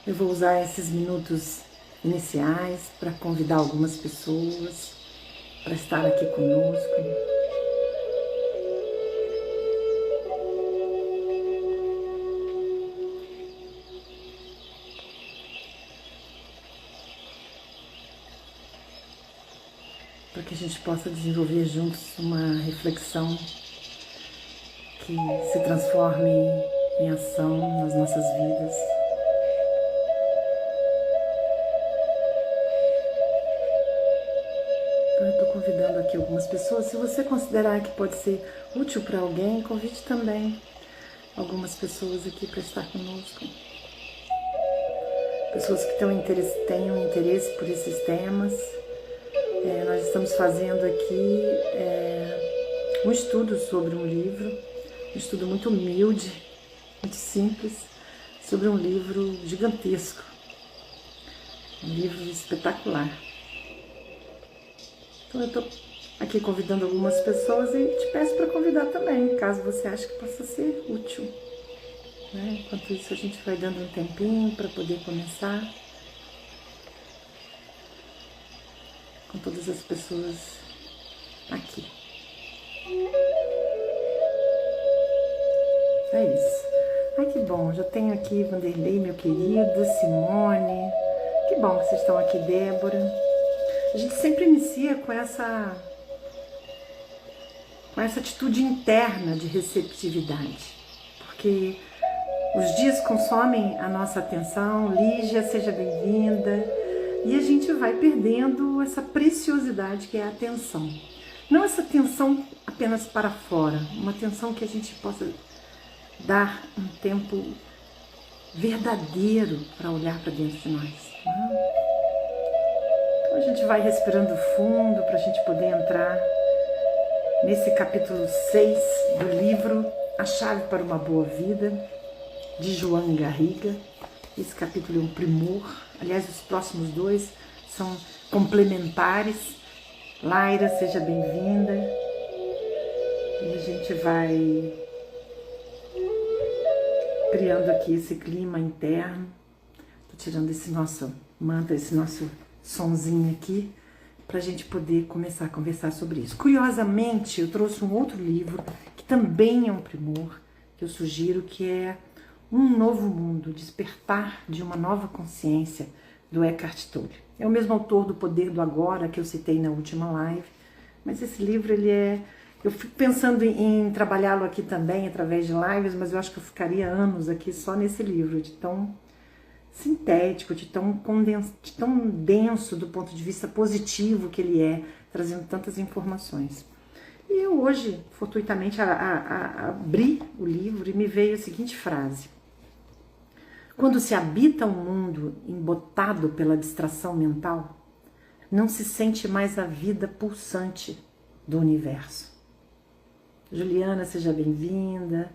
Eu vou usar esses minutos iniciais para convidar algumas pessoas para estar aqui conosco. Para que a gente possa desenvolver juntos uma reflexão que se transforme em ação nas nossas vidas. Então eu estou convidando aqui algumas pessoas. Se você considerar que pode ser útil para alguém, convide também algumas pessoas aqui para estar conosco. Pessoas que tenham interesse por esses temas. Nós estamos fazendo aqui um estudo sobre um livro, um estudo muito humilde, muito simples, sobre um livro gigantesco, um livro espetacular. Então eu estou aqui convidando algumas pessoas e te peço para convidar também, caso você ache que possa ser útil. Enquanto isso a gente vai dando um tempinho para poder começar. Com todas as pessoas aqui. É isso. Ai, que bom. Já tenho aqui Vanderlei, meu querido, Simone. Que bom que vocês estão aqui, Débora. A gente sempre inicia com essa atitude interna de receptividade. Porque os dias consomem a nossa atenção. Lígia, seja bem-vinda. E a gente vai perdendo essa preciosidade que é a atenção. Não essa atenção apenas para fora, uma atenção que a gente possa dar um tempo verdadeiro para olhar para dentro de nós. Então a gente vai respirando fundo para a gente poder entrar nesse capítulo 6 do livro A Chave para uma Boa Vida, de Joan Garriga. Esse capítulo é um primor. Aliás, os próximos dois são complementares. Laira, seja bem-vinda. E a gente vai criando aqui esse clima interno. Estou tirando esse nosso mantra, esse nosso sonzinho aqui, para a gente poder começar a conversar sobre isso. Curiosamente, eu trouxe um outro livro, que também é um primor, que eu sugiro, que é Um Novo Mundo, Despertar de uma Nova Consciência, do Eckhart Tolle. É o mesmo autor do Poder do Agora, que eu citei na última live, mas esse livro, eu fico pensando em trabalhá-lo aqui também, através de lives, mas eu acho que eu ficaria anos aqui só nesse livro, de tão sintético, de tão denso do ponto de vista positivo que ele é, trazendo tantas informações. E eu hoje, fortuitamente, abri o livro e me veio a seguinte frase: quando se habita um mundo embotado pela distração mental, não se sente mais a vida pulsante do universo. Juliana, seja bem-vinda.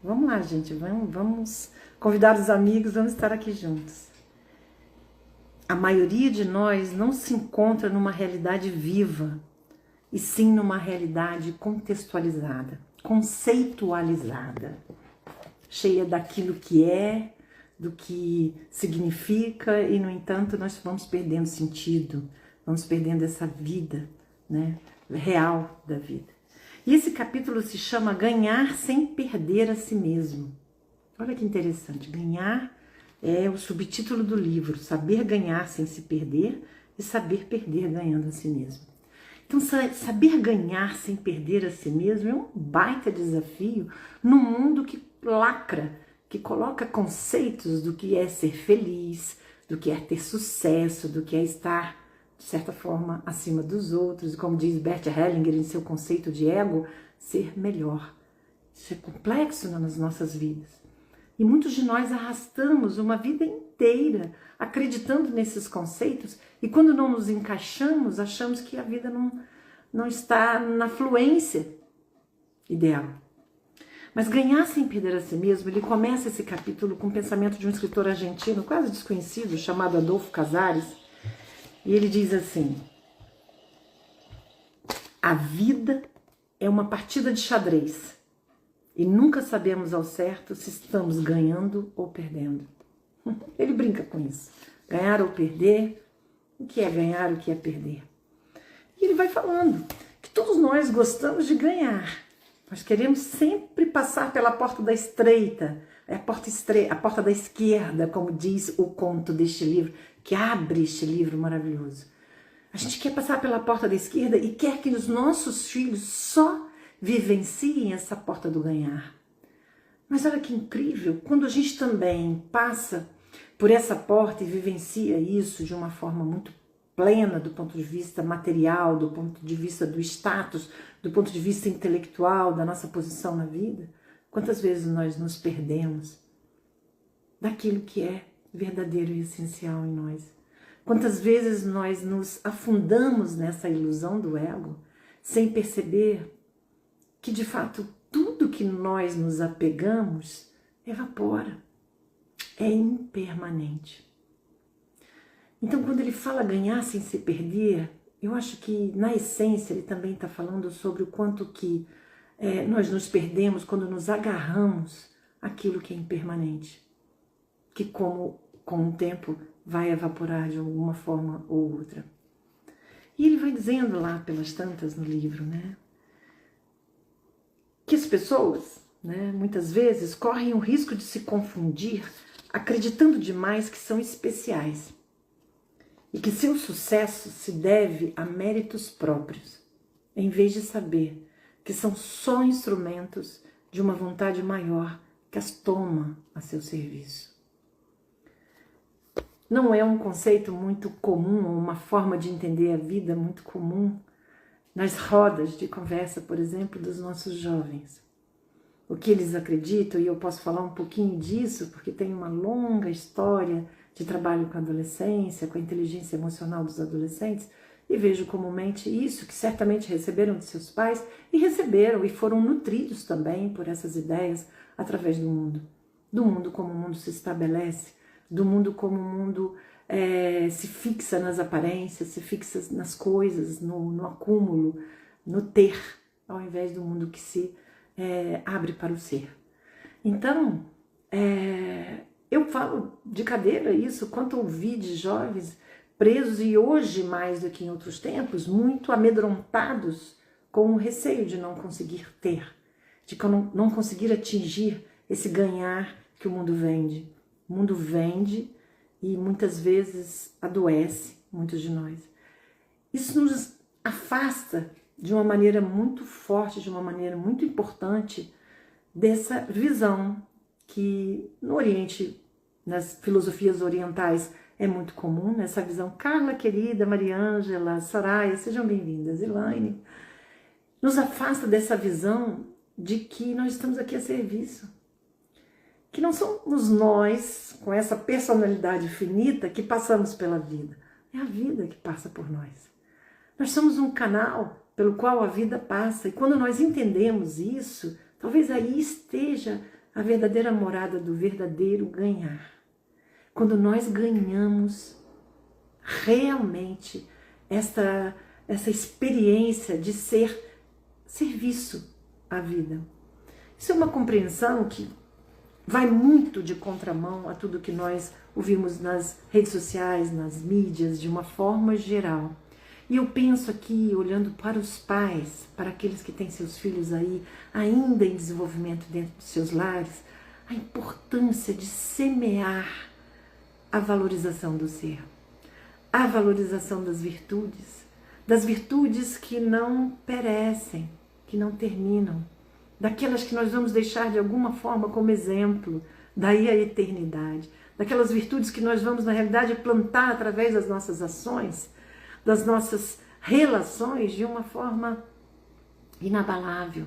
Vamos lá, gente, vamos convidar os amigos, vamos estar aqui juntos. A maioria de nós não se encontra numa realidade viva, e sim numa realidade contextualizada, conceitualizada, cheia daquilo que é, do que significa, e no entanto nós vamos perdendo sentido, vamos perdendo essa vida, real da vida. E esse capítulo se chama Ganhar sem perder a si mesmo. Olha que interessante, ganhar é o subtítulo do livro, saber ganhar sem se perder e saber perder ganhando a si mesmo. Então, saber ganhar sem perder a si mesmo é um baita desafio num mundo que lacra, que coloca conceitos do que é ser feliz, do que é ter sucesso, do que é estar, de certa forma, acima dos outros. E como diz Bert Hellinger em seu conceito de ego, ser melhor. Isso é complexo nas nossas vidas. E muitos de nós arrastamos uma vida inteira acreditando nesses conceitos, e quando não nos encaixamos, achamos que a vida não está na fluência ideal. Mas ganhar sem perder a si mesmo, ele começa esse capítulo com o pensamento de um escritor argentino quase desconhecido, chamado Adolfo Casares, e ele diz assim: a vida é uma partida de xadrez, e nunca sabemos ao certo se estamos ganhando ou perdendo. Ele brinca com isso. Ganhar ou perder, o que é ganhar, o que é perder. E ele vai falando que todos nós gostamos de ganhar. Nós queremos sempre passar pela porta da estreita, a porta da esquerda, como diz o conto deste livro, que abre este livro maravilhoso. A gente quer passar pela porta da esquerda e quer que os nossos filhos só vivenciem essa porta do ganhar. Mas olha que incrível, quando a gente também passa por essa porta e vivencia isso de uma forma muito plena do ponto de vista material, do ponto de vista do status, do ponto de vista intelectual, da nossa posição na vida, quantas vezes nós nos perdemos daquilo que é verdadeiro e essencial em nós? Quantas vezes nós nos afundamos nessa ilusão do ego, sem perceber que de fato tudo que nós nos apegamos evapora, é impermanente. Então, quando ele fala ganhar sem se perder, eu acho que, na essência, ele também está falando sobre o quanto que nós nos perdemos quando nos agarramos àquilo que é impermanente, que com o tempo vai evaporar de alguma forma ou outra. E ele vai dizendo lá pelas tantas no livro, né, que as pessoas, né, muitas vezes correm o risco de se confundir, acreditando demais que são especiais. E que seu sucesso se deve a méritos próprios, em vez de saber que são só instrumentos de uma vontade maior que as toma a seu serviço. Não é um conceito muito comum, uma forma de entender a vida muito comum nas rodas de conversa, por exemplo, dos nossos jovens. O que eles acreditam, e eu posso falar um pouquinho disso, porque tem uma longa história de trabalho com a adolescência, com a inteligência emocional dos adolescentes, e vejo comumente isso, que certamente receberam de seus pais, e receberam e foram nutridos também por essas ideias através do mundo como o mundo se estabelece, do mundo como o mundo se fixa nas aparências, se fixa nas coisas, no acúmulo, no ter, ao invés do mundo que se abre para o ser. Então, eu falo de cadeira isso, quanto ouvi de jovens presos, e hoje mais do que em outros tempos, muito amedrontados com o receio de não conseguir ter, de não conseguir atingir esse ganhar que o mundo vende. O mundo vende e muitas vezes adoece muitos de nós. Isso nos afasta de uma maneira muito forte, de uma maneira muito importante, dessa visão que no Oriente, nas filosofias orientais, é muito comum, essa visão. Carla, querida, Maria Ângela, Soraya, sejam bem-vindas, Elaine, nos afasta dessa visão de que nós estamos aqui a serviço. Que não somos nós, com essa personalidade finita, que passamos pela vida. É a vida que passa por nós. Nós somos um canal pelo qual a vida passa. E quando nós entendemos isso, talvez aí esteja a verdadeira morada do verdadeiro ganhar. Quando nós ganhamos realmente essa experiência de ser serviço à vida. Isso é uma compreensão que vai muito de contramão a tudo que nós ouvimos nas redes sociais, nas mídias, de uma forma geral. E eu penso aqui, olhando para os pais, para aqueles que têm seus filhos aí, ainda em desenvolvimento dentro dos seus lares, a importância de semear a valorização do ser, a valorização das virtudes que não perecem, que não terminam, daquelas que nós vamos deixar de alguma forma como exemplo, daí a eternidade, daquelas virtudes que nós vamos na realidade plantar através das nossas ações, das nossas relações de uma forma inabalável.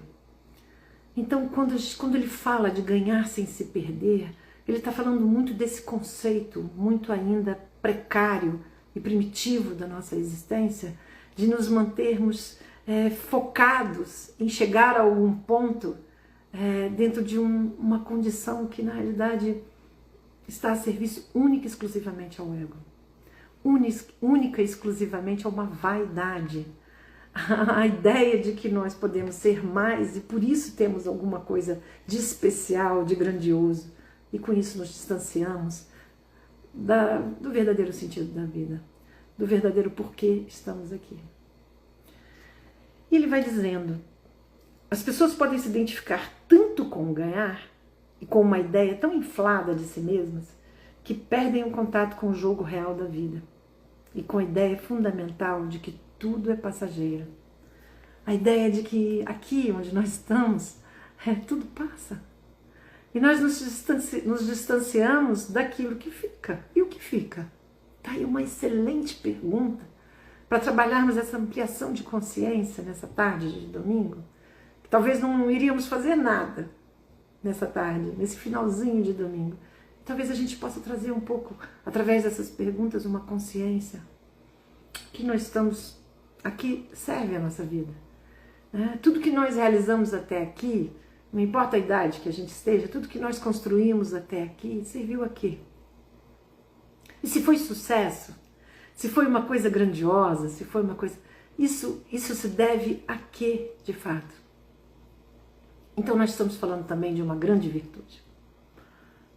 Então, quando ele fala de ganhar sem se perder, ele está falando muito desse conceito, muito ainda precário e primitivo da nossa existência, de nos mantermos focados em chegar a algum ponto dentro de uma condição que na realidade está a serviço única e exclusivamente ao ego, única e exclusivamente a uma vaidade, a ideia de que nós podemos ser mais e por isso temos alguma coisa de especial, de grandioso, e com isso nos distanciamos do verdadeiro sentido da vida, do verdadeiro porquê estamos aqui. E ele vai dizendo, as pessoas podem se identificar tanto com o ganhar e com uma ideia tão inflada de si mesmas que perdem o contato com o jogo real da vida e com a ideia fundamental de que tudo é passageiro. A ideia de que aqui onde nós estamos, tudo passa. E nós nos distanciamos daquilo que fica. E o que fica? Está aí uma excelente pergunta para trabalharmos essa ampliação de consciência nessa tarde de domingo. Que talvez não iríamos fazer nada nessa tarde, nesse finalzinho de domingo. Talvez a gente possa trazer um pouco, através dessas perguntas, uma consciência que nós estamos aqui, serve a nossa vida. Tudo que nós realizamos até aqui, não importa a idade que a gente esteja, tudo que nós construímos até aqui, serviu a quê? E se foi sucesso, se foi uma coisa grandiosa, se foi uma coisa... Isso se deve a quê, de fato? Então nós estamos falando também de uma grande virtude.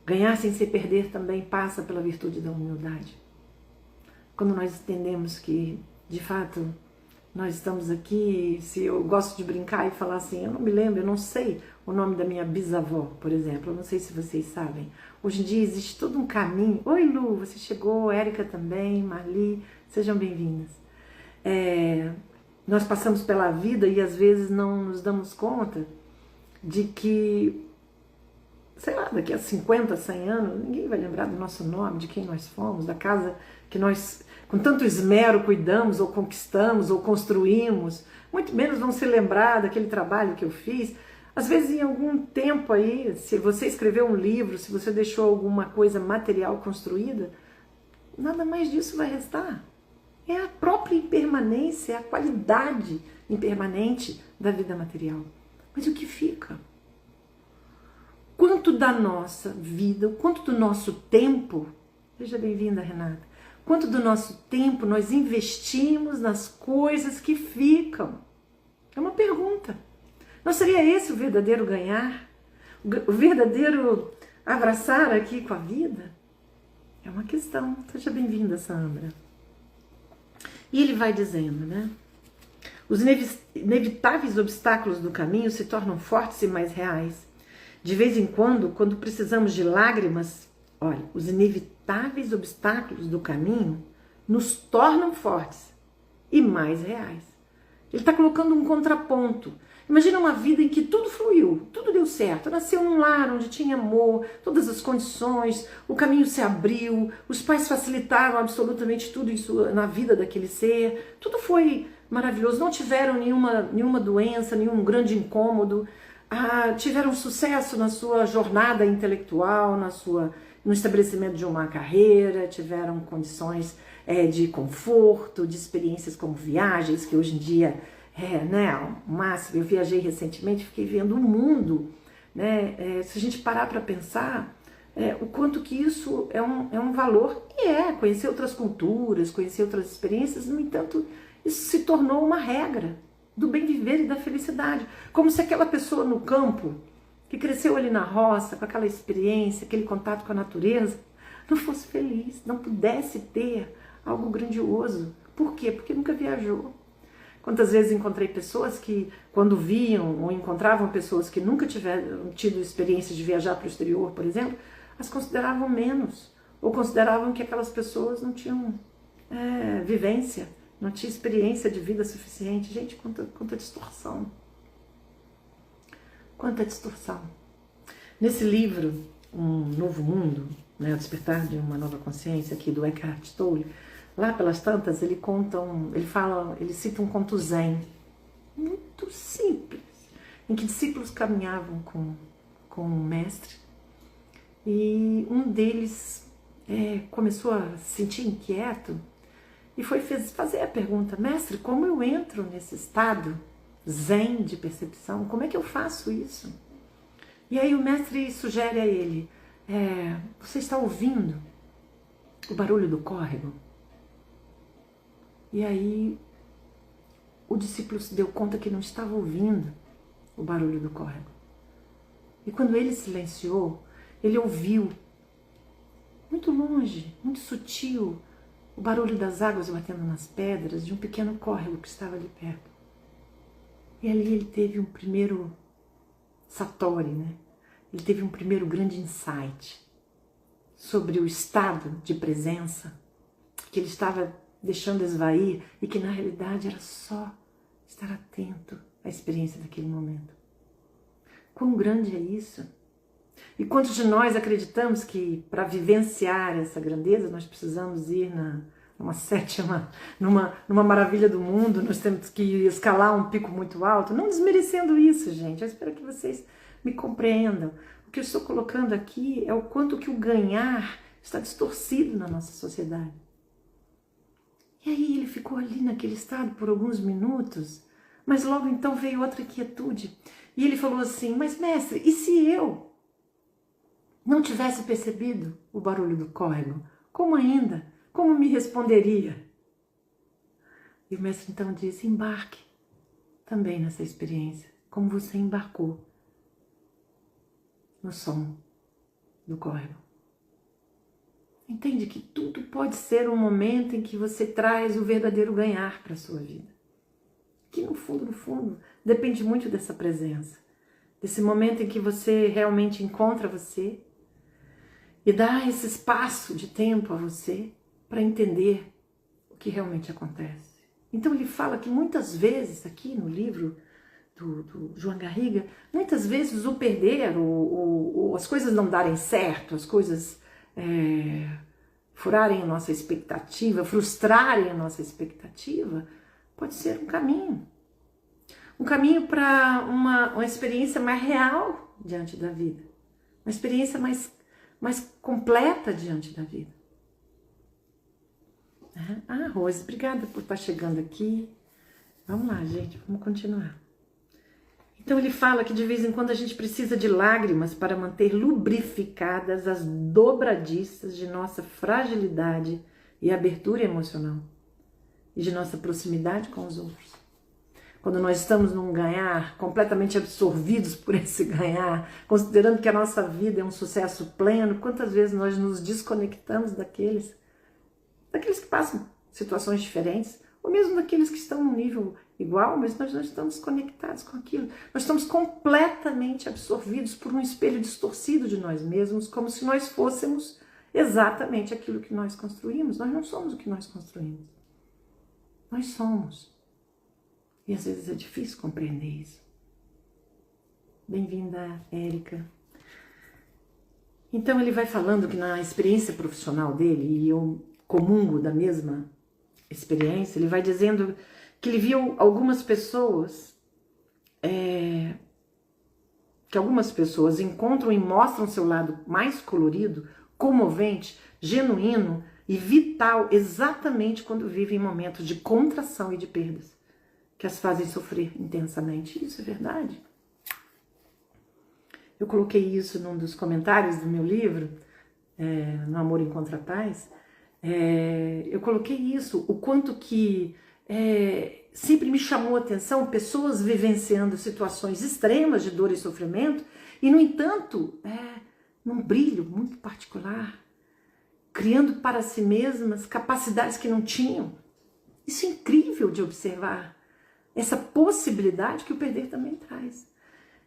Ganhar sem se perder também passa pela virtude da humildade. Quando nós entendemos que, de fato, nós estamos aqui, se eu gosto de brincar e falar assim, eu não me lembro, eu não sei o nome da minha bisavó, por exemplo, eu não sei se vocês sabem. Hoje em dia existe todo um caminho. Oi Lu, você chegou, Érica também, Marli, sejam bem-vindas. Nós passamos pela vida e às vezes não nos damos conta de que, sei lá, daqui a 50, 100 anos, ninguém vai lembrar do nosso nome, de quem nós fomos, da casa que nós, com tanto esmero, cuidamos, ou conquistamos, ou construímos. Muito menos vão se lembrar daquele trabalho que eu fiz. Às vezes, em algum tempo aí, se você escreveu um livro, se você deixou alguma coisa material construída, nada mais disso vai restar. É a própria impermanência, é a qualidade impermanente da vida material. Mas o que fica? Quanto da nossa vida, o quanto do nosso tempo, seja bem-vinda, Renata, quanto do nosso tempo nós investimos nas coisas que ficam? É uma pergunta. Não seria esse o verdadeiro ganhar? O verdadeiro abraçar aqui com a vida? É uma questão. Seja bem-vinda, Sandra. E ele vai dizendo, né? Os inevitáveis obstáculos do caminho se tornam fortes e mais reais. De vez em quando precisamos de lágrimas, olha, os inevitáveis obstáculos do caminho nos tornam fortes e mais reais. Ele está colocando um contraponto. Imagina uma vida em que tudo fluiu, tudo deu certo. Nasceu num lar onde tinha amor, todas as condições, o caminho se abriu, os pais facilitaram absolutamente tudo na vida daquele ser. Tudo foi maravilhoso, não tiveram nenhuma doença, nenhum grande incômodo. Tiveram sucesso na sua jornada intelectual, no estabelecimento de uma carreira, tiveram condições de conforto, de experiências como viagens, que hoje em dia o máximo. Eu viajei recentemente, fiquei vendo o mundo, né? Se a gente parar para pensar, o quanto que isso é um valor, e conhecer outras culturas, conhecer outras experiências, no entanto, isso se tornou uma regra do bem viver e da felicidade. Como se aquela pessoa no campo, que cresceu ali na roça, com aquela experiência, aquele contato com a natureza, não fosse feliz, não pudesse ter algo grandioso. Por quê? Porque nunca viajou. Quantas vezes encontrei pessoas que, quando viam ou encontravam pessoas que nunca tiveram tido experiência de viajar para o exterior, por exemplo, as consideravam menos, ou consideravam que aquelas pessoas não tinham vivência, não tinha experiência de vida suficiente. Gente, quanta distorção. Quanta distorção. Nesse livro, Um Novo Mundo, né, O Despertar de uma Nova Consciência, aqui do Eckhart Tolle, lá pelas tantas, ele cita um conto zen, muito simples, em que discípulos caminhavam com um mestre, e um deles começou a se sentir inquieto, e foi fazer a pergunta: mestre, como eu entro nesse estado zen de percepção? Como é que eu faço isso? E aí o mestre sugere a ele: você está ouvindo o barulho do córrego? E aí o discípulo se deu conta que não estava ouvindo o barulho do córrego. E quando ele silenciou, ele ouviu muito longe, muito sutil, o barulho das águas batendo nas pedras de um pequeno córrego que estava ali perto. E ali ele teve um primeiro satori, né? Ele teve um primeiro grande insight sobre o estado de presença que ele estava deixando esvair e que na realidade era só estar atento à experiência daquele momento. Quão grande é isso? E quantos de nós acreditamos que para vivenciar essa grandeza nós precisamos ir numa sétima, numa maravilha do mundo, nós temos que escalar um pico muito alto, não desmerecendo isso, gente. Eu espero que vocês me compreendam. O que eu estou colocando aqui é o quanto que o ganhar está distorcido na nossa sociedade. E aí ele ficou ali naquele estado por alguns minutos, mas logo então veio outra quietude. E ele falou assim, mas mestre, e se eu não tivesse percebido o barulho do córrego? Como ainda? Como me responderia? E o mestre então disse, embarque também nessa experiência, como você embarcou no som do córrego. Entende que tudo pode ser um momento em que você traz o verdadeiro ganhar para a sua vida. Que no fundo, depende muito dessa presença. Desse momento em que você realmente encontra você e dá esse espaço de tempo a você para entender o que realmente acontece. Então ele fala que muitas vezes, aqui no livro do João Garriga, muitas vezes o perder, as coisas não darem certo, as coisas furarem a nossa expectativa, frustrarem a nossa expectativa, pode ser um caminho. Um caminho para uma experiência mais real diante da vida. Uma experiência mais completa diante da vida. Ah, Rose, obrigada por estar chegando aqui. Vamos lá, gente, vamos continuar. Então ele fala que de vez em quando a gente precisa de lágrimas para manter lubrificadas as dobradiças de nossa fragilidade e abertura emocional e de nossa proximidade com os outros. Quando nós estamos num ganhar, completamente absorvidos por esse ganhar, considerando que a nossa vida é um sucesso pleno, quantas vezes nós nos desconectamos daqueles que passam situações diferentes, ou mesmo daqueles que estão num nível igual, mas nós não estamos conectados com aquilo. Nós estamos completamente absorvidos por um espelho distorcido de nós mesmos, como se nós fôssemos exatamente aquilo que nós construímos. Nós não somos o que nós construímos. Nós somos. E às vezes é difícil compreender isso. Bem-vinda, Érica. Então ele vai falando que na experiência profissional dele, e eu comungo da mesma experiência, ele vai dizendo que ele viu algumas pessoas, que algumas pessoas encontram e mostram seu lado mais colorido, comovente, genuíno e vital exatamente quando vivem momentos de contração e de perdas, que as fazem sofrer intensamente. Isso é verdade. Eu coloquei isso num dos comentários do meu livro, No Amor Encontra a Paz. Eu coloquei isso, o quanto que sempre me chamou a atenção pessoas vivenciando situações extremas de dor e sofrimento e, no entanto, num brilho muito particular, criando para si mesmas capacidades que não tinham. Isso é incrível de observar, essa possibilidade que o perder também traz.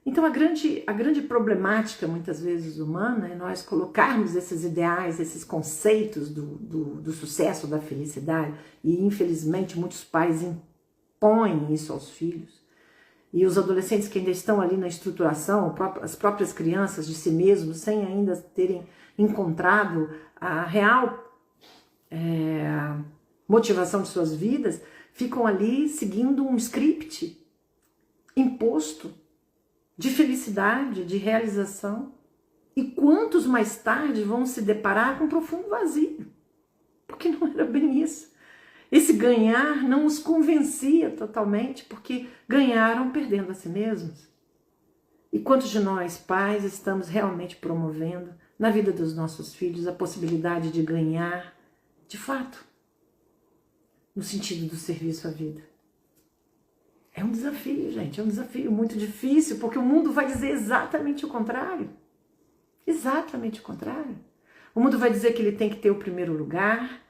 Então a grande problemática muitas vezes humana é nós colocarmos esses ideais, esses conceitos do sucesso, da felicidade, e infelizmente muitos pais impõem isso aos filhos. E os adolescentes que ainda estão ali na estruturação, as próprias crianças de si mesmos, sem ainda terem encontrado a real motivação de suas vidas, ficam ali seguindo um script imposto de felicidade, de realização. E quantos mais tarde vão se deparar com um profundo vazio? Porque não era bem isso. Esse ganhar não os convencia totalmente, porque ganharam perdendo a si mesmos. E quantos de nós, pais, estamos realmente promovendo na vida dos nossos filhos a possibilidade de ganhar, de fato, no sentido do serviço à vida? É um desafio, gente, é um desafio muito difícil, porque o mundo vai dizer exatamente o contrário. Exatamente o contrário. O mundo vai dizer que ele tem que ter o primeiro lugar,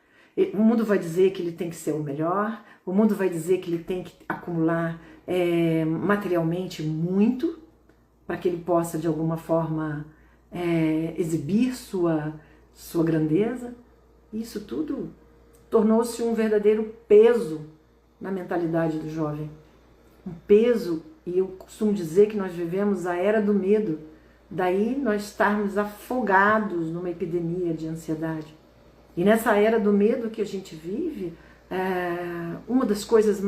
o mundo vai dizer que ele tem que ser o melhor, o mundo vai dizer que ele tem que acumular materialmente muito, para que ele possa, de alguma forma, exibir sua grandeza. Isso tudo tornou-se um verdadeiro peso na mentalidade do jovem. Um peso, e eu costumo dizer que nós vivemos a era do medo. Daí nós estarmos afogados numa epidemia de ansiedade. E nessa era do medo que a gente vive, uma das coisas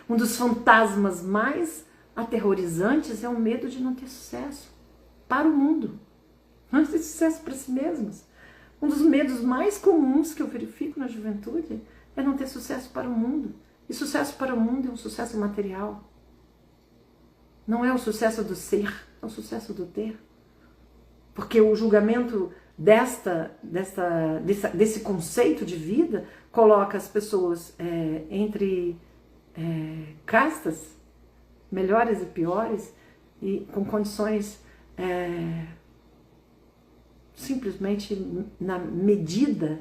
um dos fantasmas mais aterrorizantes é o medo de não ter sucesso para o mundo, não ter sucesso para si mesmos. Um dos medos mais comuns que eu verifico na juventude é não ter sucesso para o mundo. E sucesso para o mundo é um sucesso material. Não é o sucesso do ser, é o sucesso do ter. Porque o julgamento desse conceito de vida coloca as pessoas entre castas, melhores e piores, e com condições simplesmente na medida,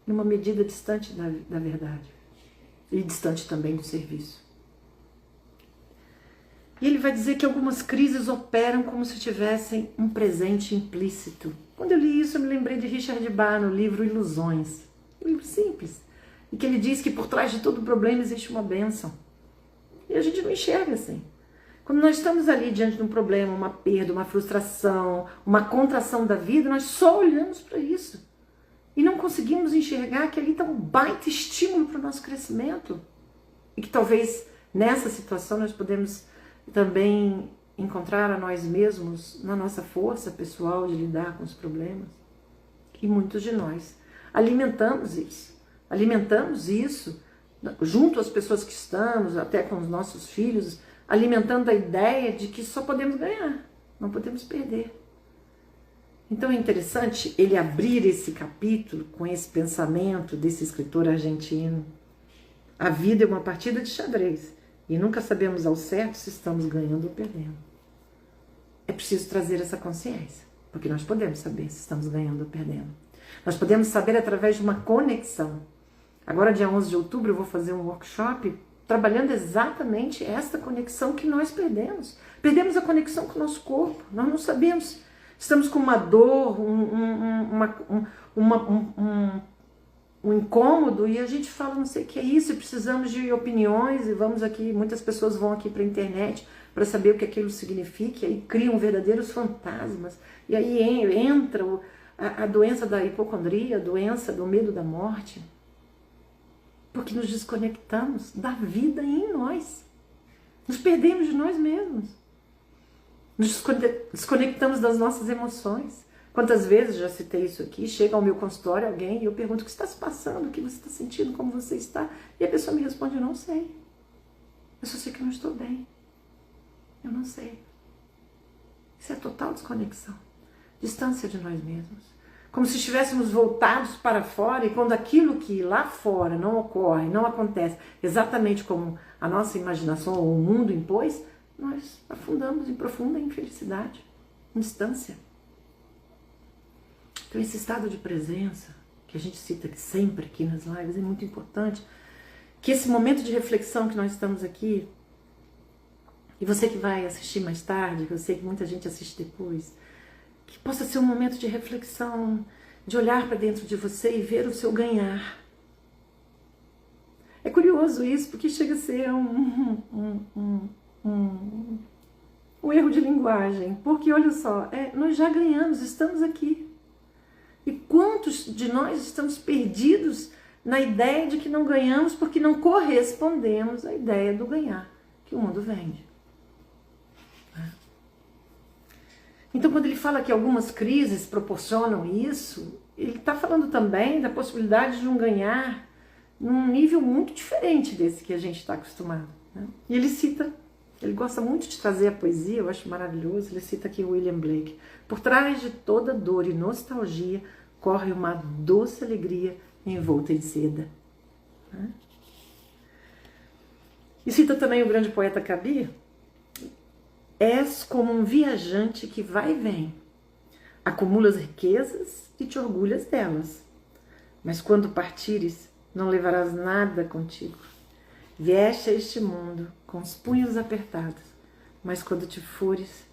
numa medida distante da verdade e distante também do serviço. E ele vai dizer que algumas crises operam como se tivessem um presente implícito. Quando eu li isso, eu me lembrei de Richard Bach no livro Ilusões. Um livro simples. E que ele diz que por trás de todo problema existe uma bênção. E a gente não enxerga assim. Quando nós estamos ali diante de um problema, uma perda, uma frustração, uma contração da vida, nós só olhamos para isso. E não conseguimos enxergar que ali está um baita estímulo para o nosso crescimento. E que talvez nessa situação nós podemos também encontrar a nós mesmos na nossa força pessoal de lidar com os problemas. E muitos de nós alimentamos isso junto às pessoas que estamos, até com os nossos filhos, alimentando a ideia de que só podemos ganhar, não podemos perder. Então é interessante ele abrir esse capítulo com esse pensamento desse escritor argentino. A vida é uma partida de xadrez. E nunca sabemos ao certo se estamos ganhando ou perdendo. É preciso trazer essa consciência, porque nós podemos saber se estamos ganhando ou perdendo. Nós podemos saber através de uma conexão. Agora, dia 11 de outubro, eu vou fazer um workshop trabalhando exatamente esta conexão que nós perdemos. Perdemos a conexão com o nosso corpo, nós não sabemos. Estamos com uma dor, um incômodo, e a gente fala, não sei o que é isso, e precisamos de opiniões, e vamos aqui, muitas pessoas vão aqui para a internet para saber o que aquilo significa, e aí criam verdadeiros fantasmas, e aí entra a doença da hipocondria, a doença do medo da morte, porque nos desconectamos da vida em nós, nos perdemos de nós mesmos, nos desconectamos das nossas emoções. Quantas vezes, já citei isso aqui, chega ao meu consultório alguém e eu pergunto o que está se passando, o que você está sentindo, como você está, e a pessoa me responde, eu não sei, eu só sei que eu não estou bem, eu não sei. Isso é total desconexão, distância de nós mesmos, como se estivéssemos voltados para fora, e quando aquilo que lá fora não ocorre, não acontece exatamente como a nossa imaginação ou o mundo impôs, nós afundamos em profunda infelicidade, em distância. Então esse estado de presença, que a gente cita sempre aqui nas lives, é muito importante, que esse momento de reflexão que nós estamos aqui, e você que vai assistir mais tarde, que eu sei que muita gente assiste depois, que possa ser um momento de reflexão, de olhar para dentro de você e ver o seu ganhar. É curioso isso, porque chega a ser um erro de linguagem, porque olha só, nós já ganhamos, estamos aqui. E quantos de nós estamos perdidos na ideia de que não ganhamos porque não correspondemos à ideia do ganhar que o mundo vende. Então, quando ele fala que algumas crises proporcionam isso, ele está falando também da possibilidade de um ganhar num nível muito diferente desse que a gente está acostumado. Né? E ele cita, ele gosta muito de trazer a poesia, eu acho maravilhoso, ele cita aqui William Blake. Por trás de toda dor e nostalgia corre uma doce alegria envolta em seda. Né? E cita também o grande poeta Kabir. És como um viajante que vai e vem, acumulas riquezas e te orgulhas delas. Mas quando partires, não levarás nada contigo. Vieste a este mundo com os punhos apertados, mas quando te fores,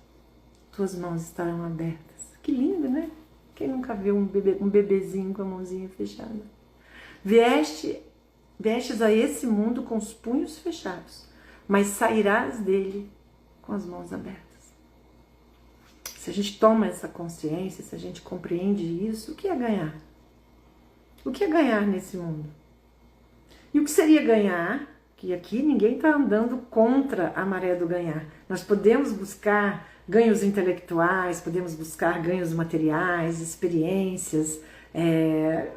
tuas mãos estarão abertas. Que lindo, né? Quem nunca viu um bebezinho com a mãozinha fechada? Viestes a esse mundo com os punhos fechados, mas sairás dele com as mãos abertas. Se a gente toma essa consciência, se a gente compreende isso, o que é ganhar? O que é ganhar nesse mundo? E o que seria ganhar? Que aqui ninguém está andando contra a maré do ganhar. Nós podemos buscar ganhos intelectuais, podemos buscar ganhos materiais, experiências,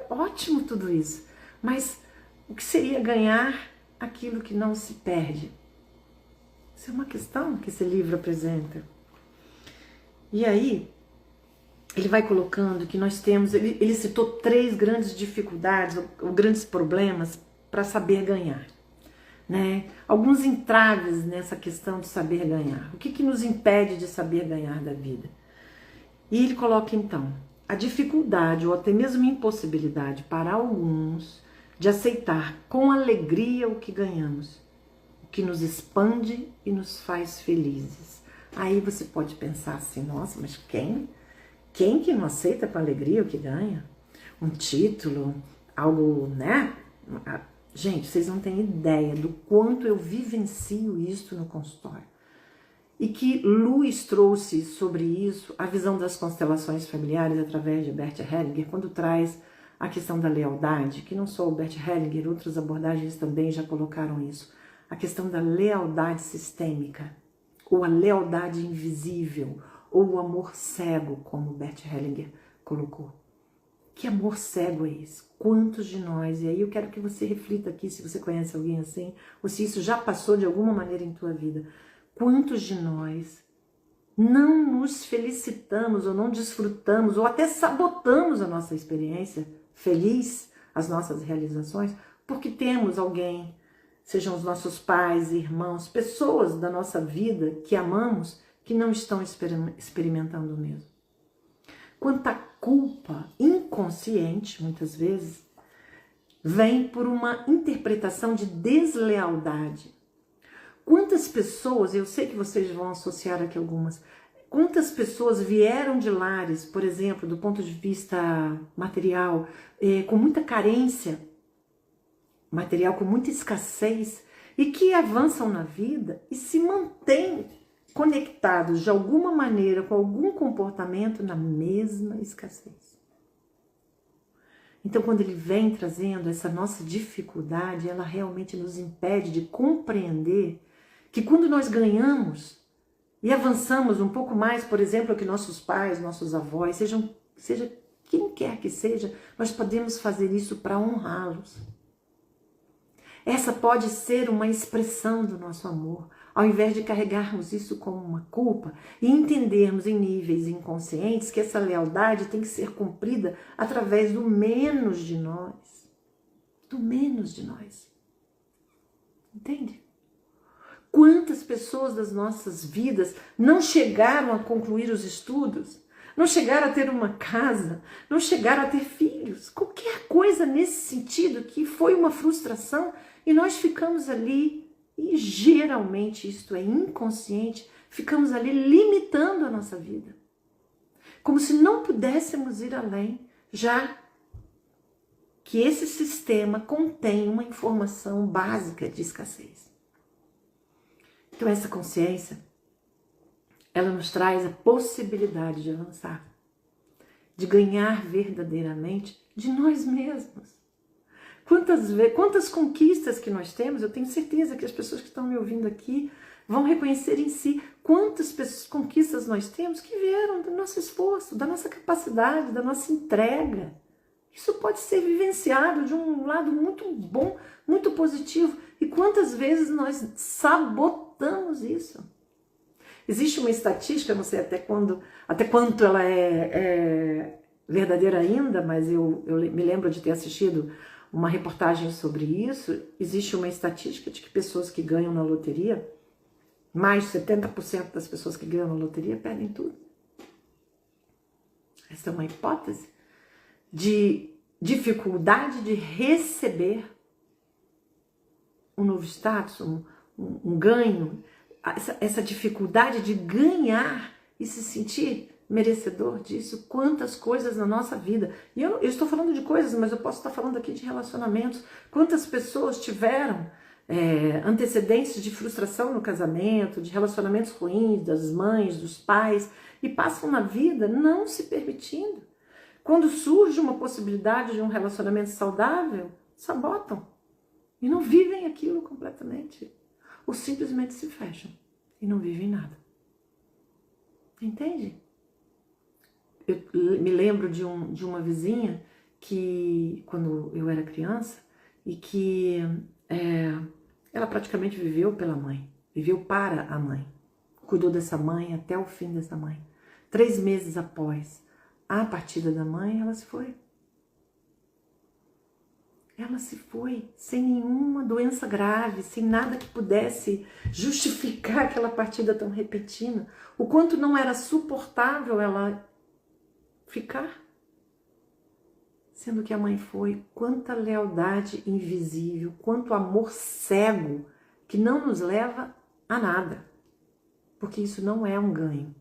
ótimo tudo isso. Mas o que seria ganhar aquilo que não se perde? Isso é uma questão que esse livro apresenta. E aí, ele vai colocando que nós temos, ele citou 3 grandes dificuldades, ou grandes problemas para saber ganhar. Né? Alguns entraves nessa questão de saber ganhar. O que nos impede de saber ganhar da vida? E ele coloca então, a dificuldade ou até mesmo impossibilidade para alguns de aceitar com alegria o que ganhamos, o que nos expande e nos faz felizes. Aí você pode pensar assim, nossa, mas quem que não aceita com alegria o que ganha? Um título, algo, né? Gente, vocês não têm ideia do quanto eu vivencio isso no consultório. E que Luiz trouxe sobre isso a visão das constelações familiares através de Bert Hellinger, quando traz a questão da lealdade, que não só o Bert Hellinger, outras abordagens também já colocaram isso. A questão da lealdade sistêmica, ou a lealdade invisível, ou o amor cego, como Bert Hellinger colocou. Que amor cego é esse? Quantos de nós, e aí eu quero que você reflita aqui, se você conhece alguém assim, ou se isso já passou de alguma maneira em tua vida, quantos de nós não nos felicitamos, ou não desfrutamos, ou até sabotamos a nossa experiência feliz, as nossas realizações, porque temos alguém, sejam os nossos pais, irmãos, pessoas da nossa vida que amamos, que não estão experimentando o mesmo. Quanta culpa inconsciente, muitas vezes, vem por uma interpretação de deslealdade. Quantas pessoas, eu sei que vocês vão associar aqui algumas, quantas pessoas vieram de lares, por exemplo, do ponto de vista material, com muita carência material, com muita escassez, e que avançam na vida e se mantêm conectados de alguma maneira com algum comportamento na mesma escassez. Então, quando ele vem trazendo essa nossa dificuldade, ela realmente nos impede de compreender que quando nós ganhamos e avançamos um pouco mais, por exemplo, que nossos pais, nossos avós, seja quem quer que seja, nós podemos fazer isso para honrá-los. Essa pode ser uma expressão do nosso amor, ao invés de carregarmos isso como uma culpa e entendermos em níveis inconscientes que essa lealdade tem que ser cumprida através do menos de nós. Do menos de nós. Entende? Quantas pessoas das nossas vidas não chegaram a concluir os estudos, não chegaram a ter uma casa, não chegaram a ter filhos, qualquer coisa nesse sentido que foi uma frustração e nós ficamos ali, e geralmente isto é inconsciente, ficamos ali limitando a nossa vida, como se não pudéssemos ir além, já que esse sistema contém uma informação básica de escassez. Então essa consciência, ela nos traz a possibilidade de avançar, de ganhar verdadeiramente de nós mesmos. Quantas conquistas que nós temos, eu tenho certeza que as pessoas que estão me ouvindo aqui vão reconhecer em si quantas conquistas nós temos que vieram do nosso esforço, da nossa capacidade, da nossa entrega. Isso pode ser vivenciado de um lado muito bom, muito positivo. E quantas vezes nós sabotamos isso? Existe uma estatística, não sei até quanto ela é verdadeira ainda, mas eu me lembro de ter assistido uma reportagem sobre isso. Existe uma estatística de que pessoas que ganham na loteria, mais de 70% das pessoas que ganham na loteria perdem tudo. essa é uma hipótese, de dificuldade de receber um novo status, um ganho, essa dificuldade de ganhar e se sentir merecedor disso. Quantas coisas na nossa vida, e eu estou falando de coisas, mas eu posso estar falando aqui de relacionamentos. Quantas pessoas tiveram antecedentes de frustração no casamento, de relacionamentos ruins, das mães, dos pais, e passam na vida não se permitindo. Quando surge uma possibilidade de um relacionamento saudável, sabotam e não vivem aquilo completamente, ou simplesmente se fecham e não vivem nada. Entende? Eu me lembro de uma vizinha que, quando eu era criança, e que ela praticamente viveu pela mãe, viveu para a mãe, cuidou dessa mãe até o fim dessa mãe. 3 meses após a partida da mãe, ela se foi. Ela se foi sem nenhuma doença grave, sem nada que pudesse justificar aquela partida tão repentina. O quanto não era suportável ela ficar. Sendo que a mãe foi, quanta lealdade invisível, quanto amor cego, que não nos leva a nada. Porque isso não é um ganho.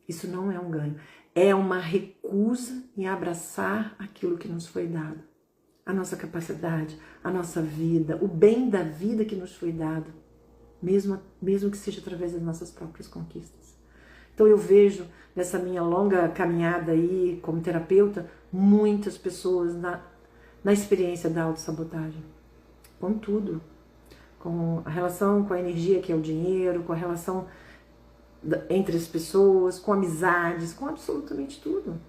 Isso não é um ganho. É uma recusa em abraçar aquilo que nos foi dado. A nossa capacidade, a nossa vida, o bem da vida que nos foi dado, mesmo que seja através das nossas próprias conquistas. Então eu vejo nessa minha longa caminhada aí como terapeuta, muitas pessoas na experiência da autossabotagem. Com tudo. Com a relação com a energia que é o dinheiro, com a relação entre as pessoas, com amizades, com absolutamente tudo.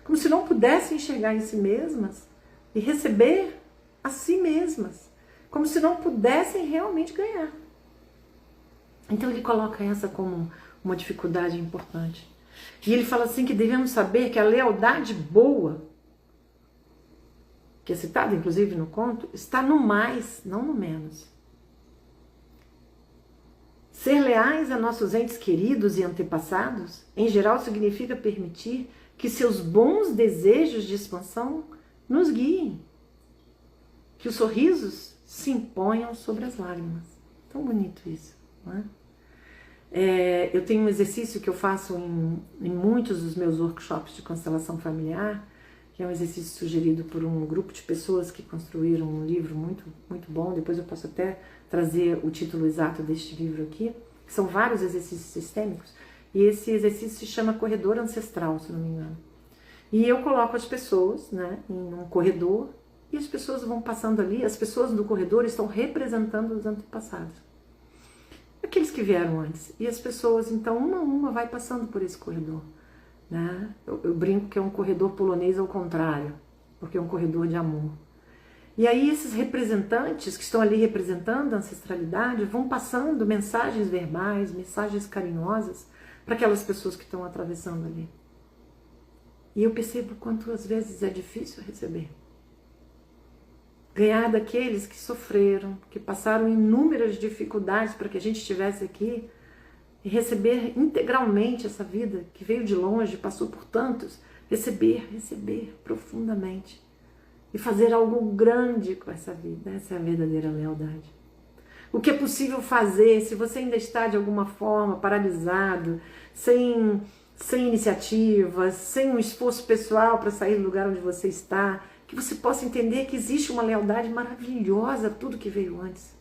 Como se não pudessem enxergar em si mesmas e receber a si mesmas, como se não pudessem realmente ganhar. Então ele coloca essa como uma dificuldade importante. E ele fala assim que devemos saber que a lealdade boa, que é citada inclusive no conto, está no mais, não no menos. Ser leais a nossos entes queridos e antepassados, em geral, significa permitir que seus bons desejos de expansão nos guiem, que os sorrisos se imponham sobre as lágrimas. Tão bonito isso, não é? Eu tenho um exercício que eu faço em muitos dos meus workshops de constelação familiar, que é um exercício sugerido por um grupo de pessoas que construíram um livro muito, muito bom. Depois eu posso até trazer o título exato deste livro aqui, que são vários exercícios sistêmicos, e esse exercício se chama corredor ancestral, se não me engano. E eu coloco as pessoas, né, em um corredor, e as pessoas vão passando ali, as pessoas do corredor estão representando os antepassados, aqueles que vieram antes, e as pessoas, então, uma a uma vai passando por esse corredor, né? Eu brinco que é um corredor polonês ao contrário, porque é um corredor de amor. E aí esses representantes que estão ali representando a ancestralidade vão passando mensagens verbais, mensagens carinhosas para aquelas pessoas que estão atravessando ali. E eu percebo quanto às vezes é difícil receber. Ganhar daqueles que sofreram, que passaram inúmeras dificuldades para que a gente estivesse aqui, e receber integralmente essa vida que veio de longe, passou por tantos, receber profundamente. E fazer algo grande com essa vida. Essa é a verdadeira lealdade. O que é possível fazer se você ainda está de alguma forma paralisado, sem iniciativa, sem um esforço pessoal para sair do lugar onde você está, que você possa entender que existe uma lealdade maravilhosa a tudo que veio antes.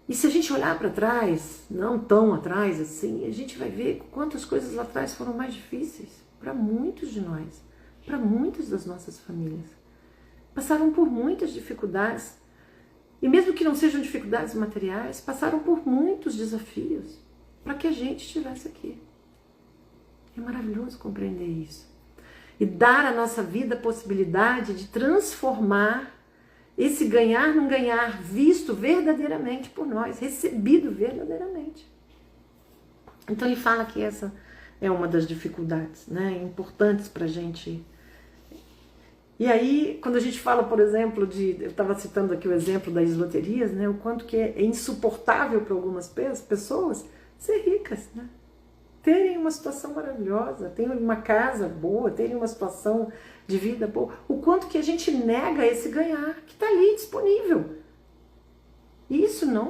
E se a gente olhar para trás, não tão atrás assim, a gente vai ver quantas coisas lá atrás foram mais difíceis para muitos de nós, para muitas das nossas famílias. Passaram por muitas dificuldades, e mesmo que não sejam dificuldades materiais, passaram por muitos desafios para que a gente estivesse aqui. É maravilhoso compreender isso. E dar à nossa vida a possibilidade de transformar esse ganhar num ganhar visto verdadeiramente por nós, recebido verdadeiramente. Então ele fala que essa é uma das dificuldades, né, importantes para a gente. E aí, quando a gente fala, por exemplo, eu estava citando aqui o exemplo das loterias, né, o quanto que é insuportável para algumas pessoas ser ricas, né? terem uma situação maravilhosa, terem uma casa boa, terem uma situação de vida boa. O quanto que a gente nega esse ganhar que está ali disponível. E isso não,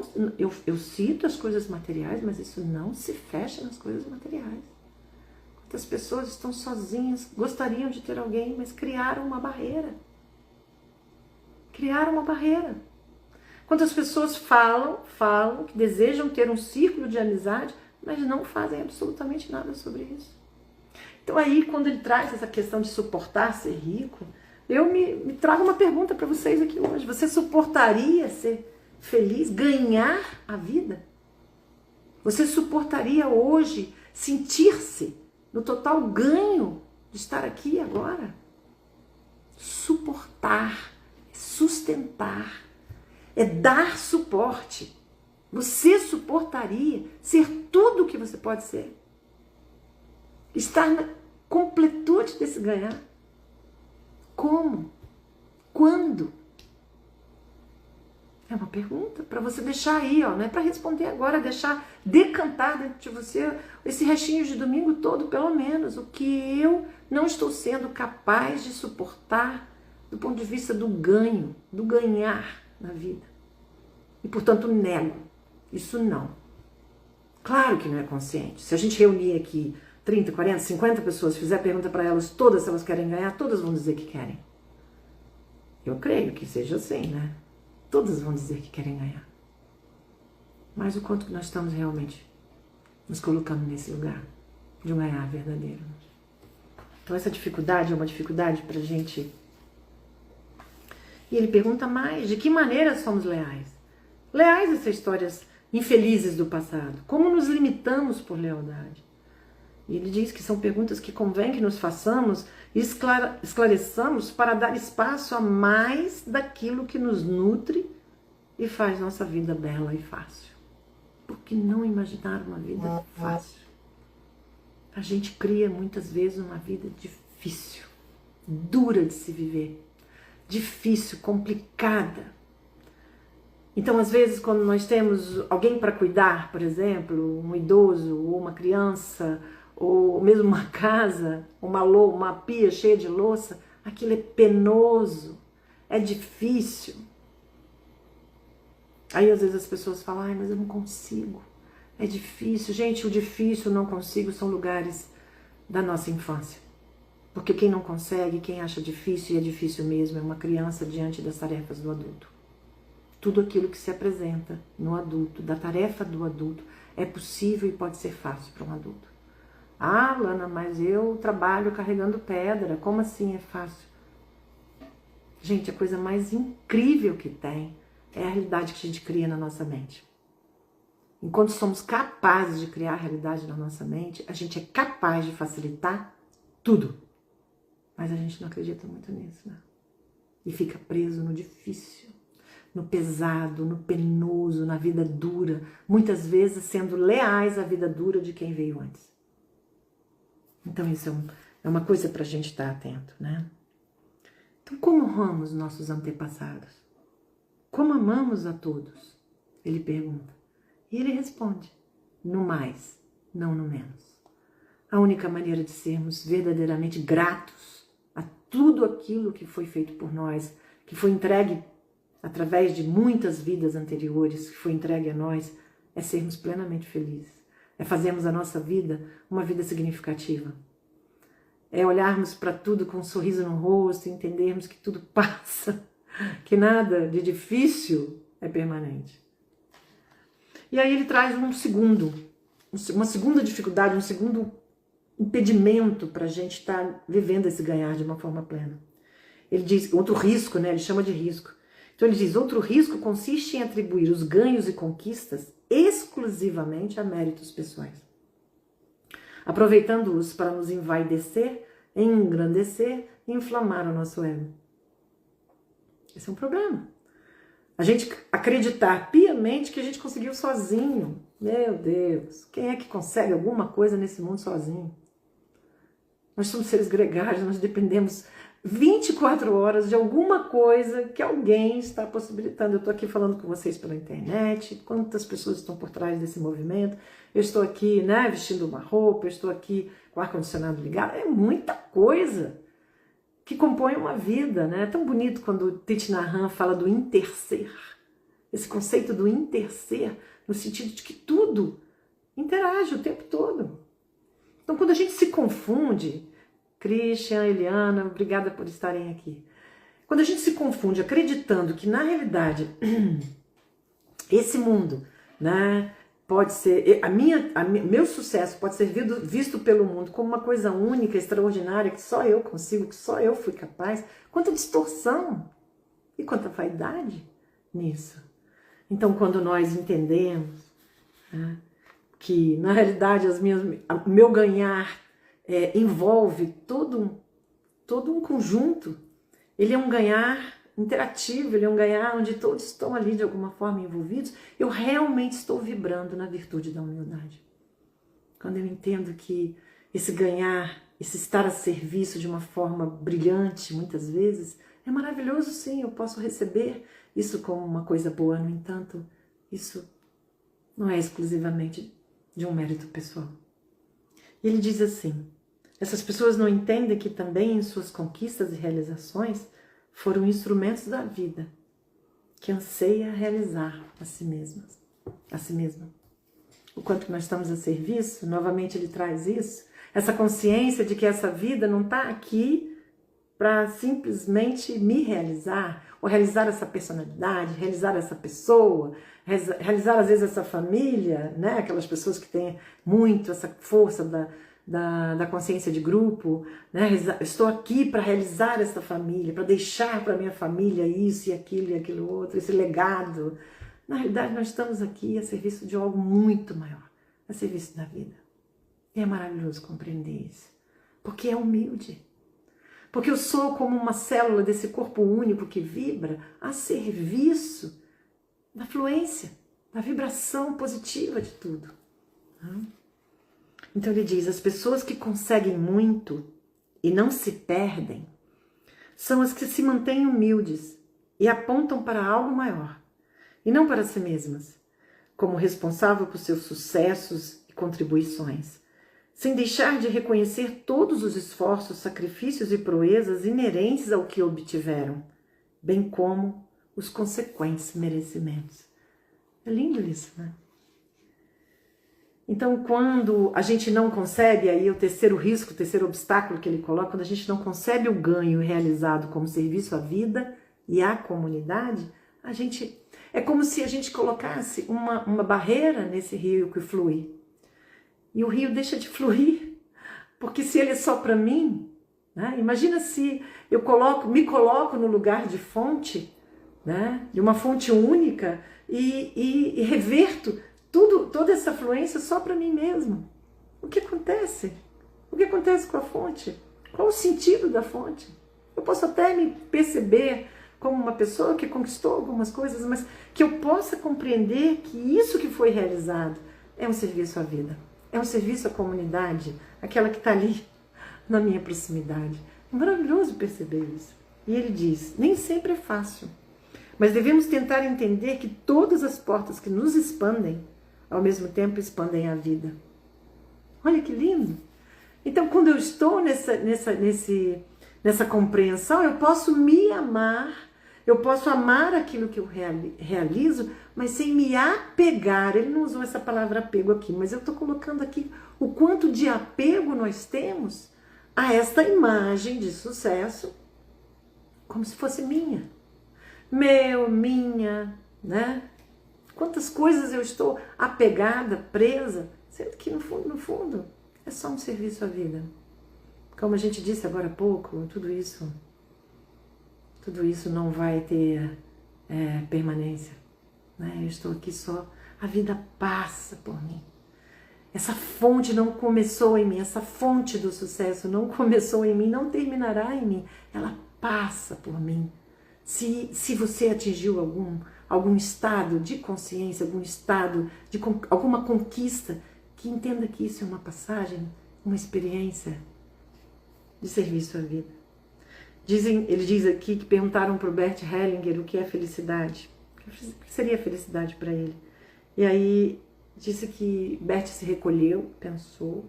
eu cito as coisas materiais, mas isso não se fecha nas coisas materiais. Quantas pessoas estão sozinhas, gostariam de ter alguém, mas criaram uma barreira. Criaram uma barreira. Quantas pessoas falam que desejam ter um círculo de amizade, mas não fazem absolutamente nada sobre isso. Então aí, quando ele traz essa questão de suportar ser rico, eu me trago uma pergunta para vocês aqui hoje. Você suportaria ser feliz, ganhar a vida? Você suportaria hoje sentir-se no total ganho de estar aqui agora? Suportar, sustentar, é dar suporte. Você suportaria ser tudo o que você pode ser? Estar na completude desse ganhar? Como? Quando? É uma pergunta para você deixar aí, ó, não é para responder agora, deixar decantar dentro de você esse restinho de domingo todo, pelo menos, o que eu não estou sendo capaz de suportar do ponto de vista do ganho, do ganhar na vida. E, portanto, nego. Isso não. Claro que não é consciente. Se a gente reunir aqui 30, 40, 50 pessoas, fizer pergunta para elas, todas se elas querem ganhar, todas vão dizer que querem. Eu creio que seja assim, né? Todas vão dizer que querem ganhar. Mas o quanto que nós estamos realmente nos colocando nesse lugar de um ganhar verdadeiro. Então essa dificuldade é uma dificuldade para a gente. E ele pergunta mais, de que maneira somos leais? Leais a essas histórias infelizes do passado. Como nos limitamos por lealdade? E ele diz que são perguntas que convém que nos façamos e esclareçamos para dar espaço a mais daquilo que nos nutre e faz nossa vida bela e fácil. Por que não imaginar uma vida fácil? A gente cria muitas vezes uma vida difícil, dura de se viver, difícil, complicada. Então, às vezes, quando nós temos alguém para cuidar, por exemplo, um idoso ou uma criança, ou mesmo uma casa, uma pia cheia de louça, aquilo é penoso, é difícil. Aí às vezes as pessoas falam, ai, mas eu não consigo, é difícil. Gente, o difícil, não consigo, são lugares da nossa infância. Porque quem não consegue, quem acha difícil, e é difícil mesmo, é uma criança diante das tarefas do adulto. Tudo aquilo que se apresenta no adulto, da tarefa do adulto, é possível e pode ser fácil para um adulto. Ah, Lana, mas eu trabalho carregando pedra, como assim é fácil? Gente, a coisa mais incrível que tem é a realidade que a gente cria na nossa mente. Enquanto somos capazes de criar a realidade na nossa mente, a gente é capaz de facilitar tudo. Mas a gente não acredita muito nisso, né? E fica preso no difícil, no pesado, no penoso, na vida dura, muitas vezes sendo leais à vida dura de quem veio antes. Então isso é uma coisa para a gente estar atento, né? Então como honramos nossos antepassados? Como amamos a todos? Ele pergunta. E ele responde, no mais, não no menos. A única maneira de sermos verdadeiramente gratos a tudo aquilo que foi feito por nós, que foi entregue através de muitas vidas anteriores, que foi entregue a nós, é sermos plenamente felizes. É fazermos a nossa vida uma vida significativa. É olharmos para tudo com um sorriso no rosto e entendermos que tudo passa, que nada de difícil é permanente. E aí ele traz uma segunda dificuldade, um segundo impedimento para a gente estar vivendo esse ganhar de uma forma plena. Ele diz, outro risco, né? Ele chama de risco. Então ele diz, outro risco consiste em atribuir os ganhos e conquistas exclusivamente a méritos pessoais, aproveitando-os para nos envaidecer, engrandecer e inflamar o nosso ego. Esse é um problema. A gente acreditar piamente que a gente conseguiu sozinho. Meu Deus, quem é que consegue alguma coisa nesse mundo sozinho? Nós somos seres gregários, nós dependemos 24 horas de alguma coisa que alguém está possibilitando. Eu estou aqui falando com vocês pela internet, quantas pessoas estão por trás desse movimento. Eu estou aqui, né, vestindo uma roupa, eu estou aqui com o ar-condicionado ligado. É muita coisa que compõe uma vida, né? É tão bonito quando o Thich Nhat Hanh fala do interser. Esse conceito do interser, no sentido de que tudo interage o tempo todo. Então, quando a gente se confunde, Christian, Eliana, obrigada por estarem aqui. Quando a gente se confunde acreditando que, na realidade, esse mundo, né, pode ser, meu sucesso pode ser visto pelo mundo como uma coisa única, extraordinária, que só eu consigo, que só eu fui capaz, quanta distorção e quanta vaidade nisso. Então, quando nós entendemos, né, que, na realidade, o meu ganhar envolve todo um conjunto. Ele é um ganhar interativo, ele é um ganhar onde todos estão ali de alguma forma envolvidos. Eu realmente estou vibrando na virtude da humildade. Quando eu entendo que esse ganhar, esse estar a serviço de uma forma brilhante, muitas vezes, é maravilhoso, sim, eu posso receber isso como uma coisa boa. No entanto, isso não é exclusivamente de um mérito pessoal. E ele diz assim: essas pessoas não entendem que também em suas conquistas e realizações foram instrumentos da vida que anseia realizar a si mesmas, a si mesma. O quanto nós estamos a serviço, novamente ele traz isso, essa consciência de que essa vida não está aqui para simplesmente me realizar, ou realizar essa personalidade, realizar essa pessoa, realizar às vezes essa família, né? Aquelas pessoas que têm muito essa força da consciência de grupo, né? Estou aqui para realizar essa família, para deixar para minha família isso e aquilo outro, esse legado. Na realidade, nós estamos aqui a serviço de algo muito maior, a serviço da vida. E é maravilhoso compreender isso, porque é humilde. Porque eu sou como uma célula desse corpo único que vibra a serviço da fluência, da vibração positiva de tudo. Então ele diz, as pessoas que conseguem muito e não se perdem são as que se mantêm humildes e apontam para algo maior, e não para si mesmas, como responsável por seus sucessos e contribuições, sem deixar de reconhecer todos os esforços, sacrifícios e proezas inerentes ao que obtiveram, bem como os consequentes merecimentos. É lindo isso, né? Então, quando a gente não concebe, aí o terceiro risco, o terceiro obstáculo que ele coloca, quando a gente não concebe o ganho realizado como serviço à vida e à comunidade, é como se a gente colocasse uma barreira nesse rio que flui. E o rio deixa de fluir, porque se ele é só para mim, né? Imagina se eu me coloco no lugar de fonte, né? De uma fonte única e reverto toda essa fluência só para mim mesmo. O que acontece? O que acontece com a fonte? Qual o sentido da fonte? Eu posso até me perceber como uma pessoa que conquistou algumas coisas, mas que eu possa compreender que isso que foi realizado é um serviço à vida. É um serviço à comunidade, aquela que está ali na minha proximidade. É maravilhoso perceber isso. E ele diz, nem sempre é fácil, mas devemos tentar entender que todas as portas que nos expandem, ao mesmo tempo expandem a vida. Olha que lindo! Então, quando eu estou nessa compreensão, eu posso me amar, eu posso amar aquilo que eu realizo, mas sem me apegar. Ele não usou essa palavra apego aqui, mas eu estou colocando aqui o quanto de apego nós temos a esta imagem de sucesso, como se fosse minha. Minha, né? Quantas coisas eu estou apegada, presa, sendo que no fundo, é só um serviço à vida. Como a gente disse agora há pouco, tudo isso não vai ter permanência. Né? Eu estou aqui só, a vida passa por mim. Essa fonte não começou em mim, essa fonte do sucesso não começou em mim, não terminará em mim, ela passa por mim. Se você atingiu algum estado de consciência, algum estado de alguma conquista, que entenda que isso é uma passagem, uma experiência de serviço à vida. Ele diz aqui que perguntaram para o Bert Hellinger o que é felicidade. O que seria felicidade para ele? E aí disse que Bert se recolheu, pensou,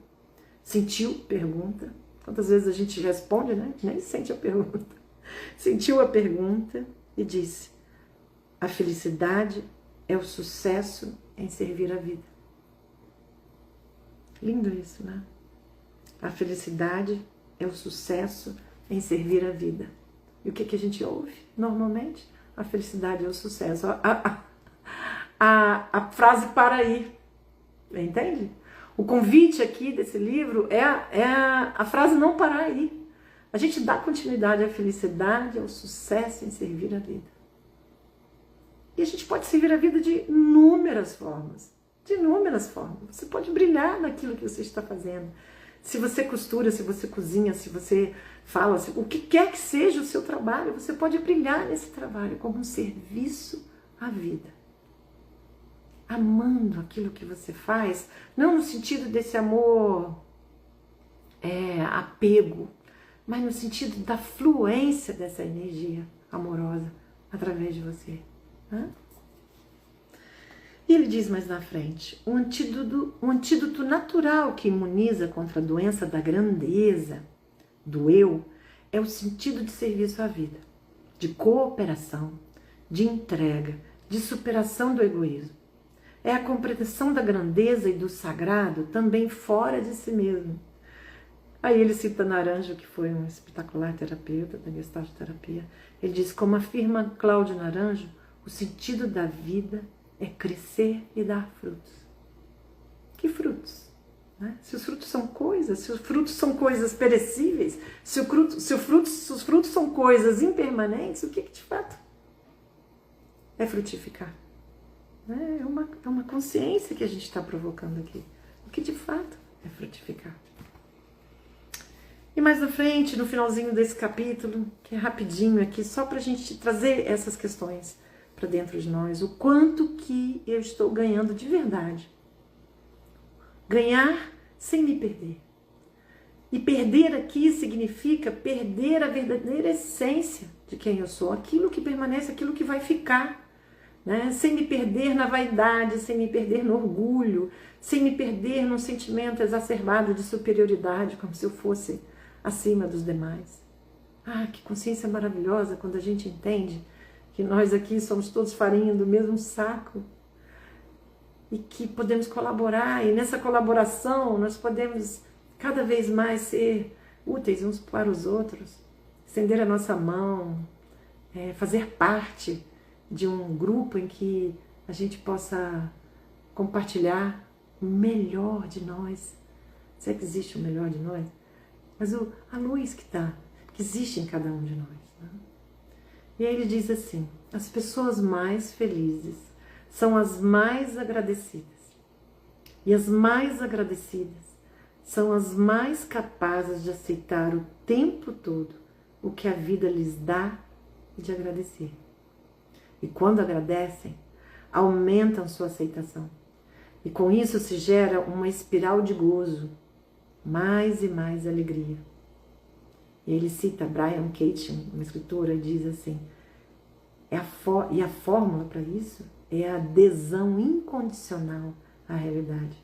sentiu a pergunta. Quantas vezes a gente responde, né? Nem sente a pergunta. Sentiu a pergunta e disse: a felicidade é o sucesso em servir a vida. Lindo isso, né? A felicidade é o sucesso em servir a vida. E o que a gente ouve normalmente? A felicidade é o sucesso. A frase para aí. Entende? O convite aqui desse livro é a frase não parar aí. A gente dá continuidade à felicidade, ao sucesso em servir a vida. E a gente pode servir a vida de inúmeras formas. De inúmeras formas. Você pode brilhar naquilo que você está fazendo. Se você costura, se você cozinha, se você fala, o que quer que seja o seu trabalho, você pode brilhar nesse trabalho como um serviço à vida. Amando aquilo que você faz, não no sentido desse amor apego, mas no sentido da fluência dessa energia amorosa através de você. Né? E ele diz mais na frente, um antídoto natural que imuniza contra a doença da grandeza, do eu, é o sentido de serviço à vida, de cooperação, de entrega, de superação do egoísmo. É a compreensão da grandeza e do sagrado também fora de si mesmo. Aí ele cita Naranjo, que foi um espetacular terapeuta da Gestalt terapia. Ele diz, como afirma Cláudio Naranjo, o sentido da vida é crescer e dar frutos. Que frutos? Né? Se os frutos são coisas, se os frutos são coisas perecíveis, se os frutos são coisas impermanentes, o que de fato é frutificar? É uma consciência que a gente está provocando aqui. O que de fato é frutificar. E mais na frente, no finalzinho desse capítulo, que é rapidinho aqui, só para a gente trazer essas questões para dentro de nós, o quanto que eu estou ganhando de verdade. Ganhar sem me perder. E perder aqui significa perder a verdadeira essência de quem eu sou, aquilo que permanece, aquilo que vai ficar. Né? Sem me perder na vaidade, sem me perder no orgulho, sem me perder num sentimento exacerbado de superioridade, como se eu fosse acima dos demais. Ah, que consciência maravilhosa quando a gente entende que nós aqui somos todos farinha do mesmo saco e que podemos colaborar, e nessa colaboração nós podemos cada vez mais ser úteis uns para os outros, estender a nossa mão, fazer parte de um grupo em que a gente possa compartilhar o melhor de nós. Se é que existe o melhor de nós, mas a luz que existe em cada um de nós. Né? E aí ele diz assim, as pessoas mais felizes são as mais agradecidas. E as mais agradecidas são as mais capazes de aceitar o tempo todo o que a vida lhes dá e de agradecer. E quando agradecem, aumentam sua aceitação. E com isso se gera uma espiral de gozo, mais e mais alegria. E ele cita Brian Keating, uma escritora, e diz assim, e a fórmula para isso é a adesão incondicional à realidade.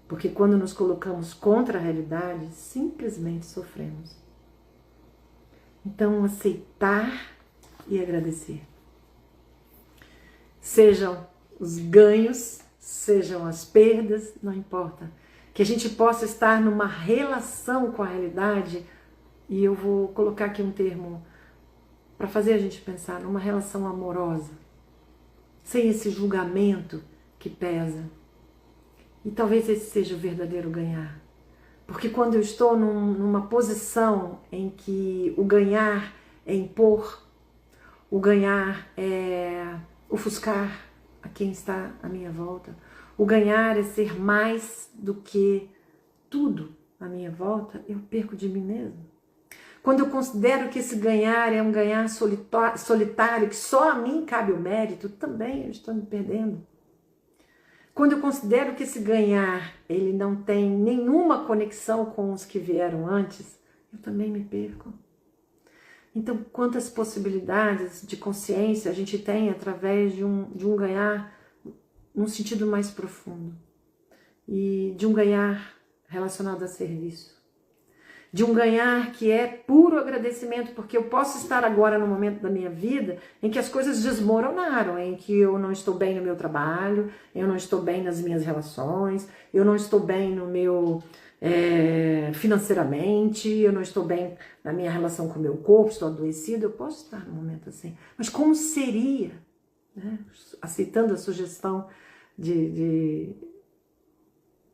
Porque quando nos colocamos contra a realidade, simplesmente sofremos. Então, aceitar e agradecer. Sejam os ganhos, sejam as perdas, não importa. Que a gente possa estar numa relação com a realidade, e eu vou colocar aqui um termo para fazer a gente pensar, numa relação amorosa, sem esse julgamento que pesa. E talvez esse seja o verdadeiro ganhar. Porque quando eu estou numa posição em que o ganhar é impor, o ganhar é ofuscar a quem está à minha volta, o ganhar é ser mais do que tudo à minha volta, eu perco de mim mesmo. Quando eu considero que esse ganhar é um ganhar solitário, que só a mim cabe o mérito, também eu estou me perdendo. Quando eu considero que esse ganhar, ele não tem nenhuma conexão com os que vieram antes, eu também me perco. Então, quantas possibilidades de consciência a gente tem através de um ganhar num sentido mais profundo. E de um ganhar relacionado a serviço. De um ganhar que é puro agradecimento, porque eu posso estar agora no momento da minha vida em que as coisas desmoronaram, em que eu não estou bem no meu trabalho, eu não estou bem nas minhas relações, eu não estou bem no meu financeiramente, eu não estou bem na minha relação com o meu corpo, estou adoecido, eu posso estar num momento assim. Mas como seria, né? Aceitando a sugestão de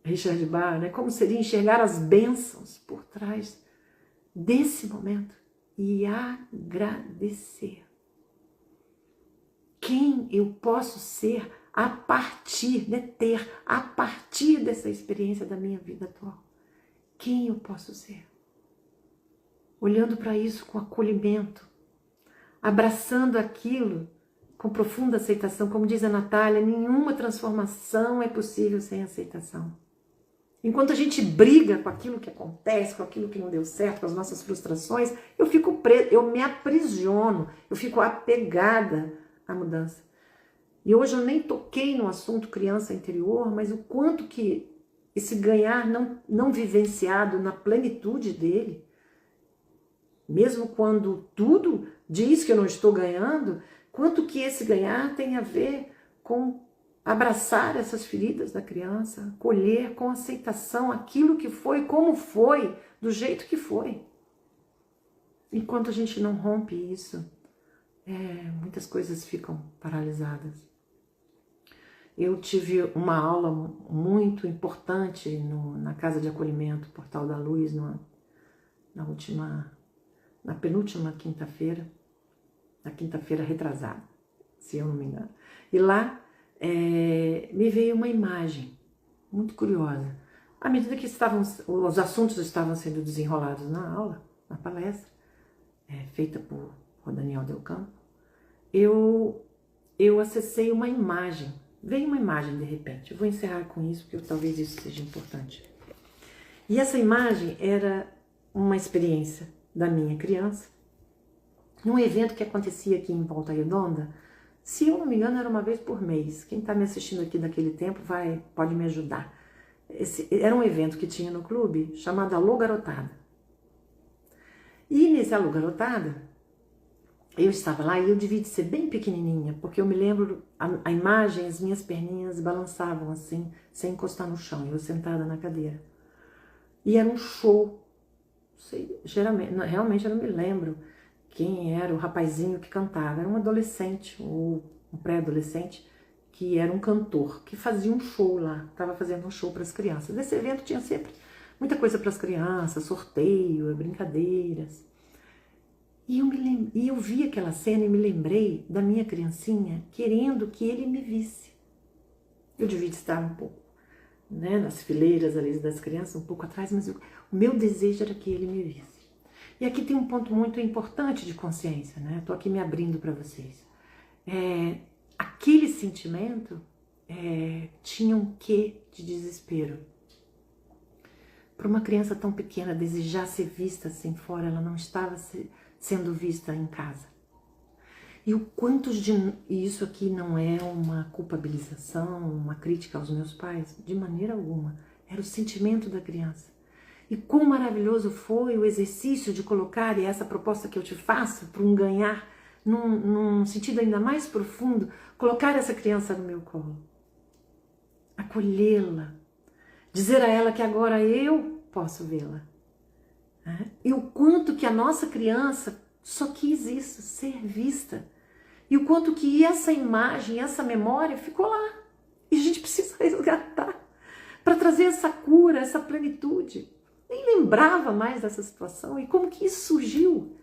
Richard Bach, né? Como seria enxergar as bênçãos por trás desse momento e agradecer. Quem eu posso ser a partir, a partir dessa experiência da minha vida atual? Quem eu posso ser? Olhando para isso com acolhimento, abraçando aquilo com profunda aceitação. Como diz a Natália, nenhuma transformação é possível sem aceitação. Enquanto a gente briga com aquilo que acontece, com aquilo que não deu certo, com as nossas frustrações, eu fico presa, eu me aprisiono, eu fico apegada à mudança. E hoje eu nem toquei no assunto criança interior, mas o quanto que esse ganhar não vivenciado na plenitude dele, mesmo quando tudo diz que eu não estou ganhando, quanto que esse ganhar tem a ver com abraçar essas feridas da criança, colher com aceitação aquilo que foi, como foi, do jeito que foi. Enquanto a gente não rompe isso, muitas coisas ficam paralisadas. Eu tive uma aula muito importante na Casa de Acolhimento, Portal da Luz, na penúltima quinta-feira, na quinta-feira retrasada, se eu não me engano. E lá me veio uma imagem muito curiosa. À medida que os assuntos estavam sendo desenrolados na aula, na palestra, feita por Daniel Del Campo, eu acessei uma imagem. Veio uma imagem de repente. Eu vou encerrar com isso, porque talvez isso seja importante. E essa imagem era uma experiência da minha criança, num evento que acontecia aqui em Volta Redonda. Se eu não me engano, era uma vez por mês. Quem está me assistindo aqui daquele tempo pode me ajudar. Era um evento que tinha no clube chamado Alô Garotada. E nesse Alô Garotada, eu estava lá e eu devia de ser bem pequenininha, porque eu me lembro, a imagem, as minhas perninhas balançavam assim, sem encostar no chão, eu sentada na cadeira. E era um show, realmente eu não me lembro quem era o rapazinho que cantava. Era um adolescente, ou um pré-adolescente, que era um cantor, que fazia um show lá, estava fazendo um show para as crianças. Nesse evento tinha sempre muita coisa para as crianças, sorteio, brincadeiras. E eu vi aquela cena e me lembrei da minha criancinha querendo que ele me visse. Eu devia estar um pouco, nas fileiras ali das crianças, um pouco atrás, mas o meu desejo era que ele me visse. E aqui tem um ponto muito importante de consciência, Estou aqui me abrindo para vocês. Aquele sentimento tinha um quê de desespero. Para uma criança tão pequena desejar ser vista assim fora, ela não estava sendo vista em casa. E o quanto e isso aqui não é uma culpabilização, uma crítica aos meus pais, de maneira alguma. Era o sentimento da criança. E quão maravilhoso foi o exercício de colocar, e essa proposta que eu te faço, para um ganhar, num sentido ainda mais profundo, colocar essa criança no meu colo. Acolhê-la. Dizer a ela que agora eu posso vê-la. E o quanto que a nossa criança só quis isso, ser vista. E o quanto que essa imagem, essa memória ficou lá. E a gente precisa resgatar para trazer essa cura, essa plenitude. Nem lembrava mais dessa situação e como que isso surgiu.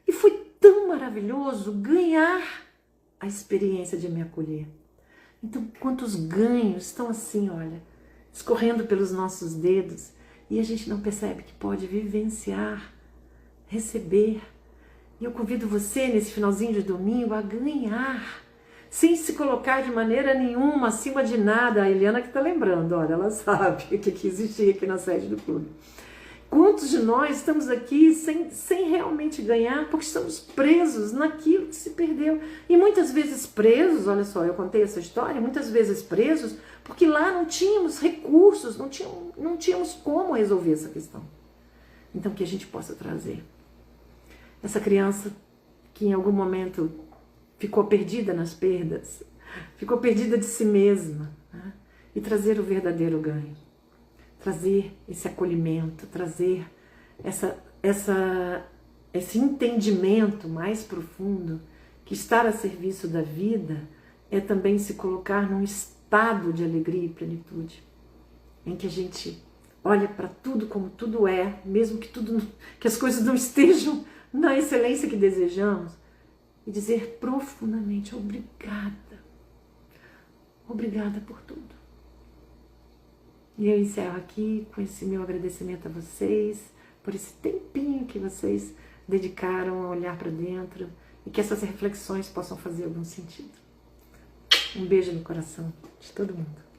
E foi tão maravilhoso ganhar a experiência de me acolher. Então, quantos ganhos estão assim, olha, escorrendo pelos nossos dedos. E a gente não percebe que pode vivenciar, receber. E eu convido você, nesse finalzinho de domingo, a ganhar, sem se colocar de maneira nenhuma acima de nada. A Eliana que está lembrando, olha, ela sabe o que existia aqui na sede do clube. Quantos de nós estamos aqui sem realmente ganhar, porque estamos presos naquilo que se perdeu. E muitas vezes presos, olha só, eu contei essa história, muitas vezes presos, porque lá não tínhamos recursos, não tínhamos como resolver essa questão. Então que a gente possa trazer essa criança que em algum momento ficou perdida nas perdas, ficou perdida de si mesma, né? E trazer o verdadeiro ganho. Trazer esse acolhimento, trazer esse entendimento mais profundo que estar a serviço da vida é também se colocar num estado de alegria e plenitude, em que a gente olha para tudo como tudo é, mesmo que as coisas não estejam na excelência que desejamos, e dizer profundamente obrigada, obrigada por tudo. E eu encerro aqui com esse meu agradecimento a vocês, por esse tempinho que vocês dedicaram a olhar para dentro e que essas reflexões possam fazer algum sentido. Um beijo no coração de todo mundo.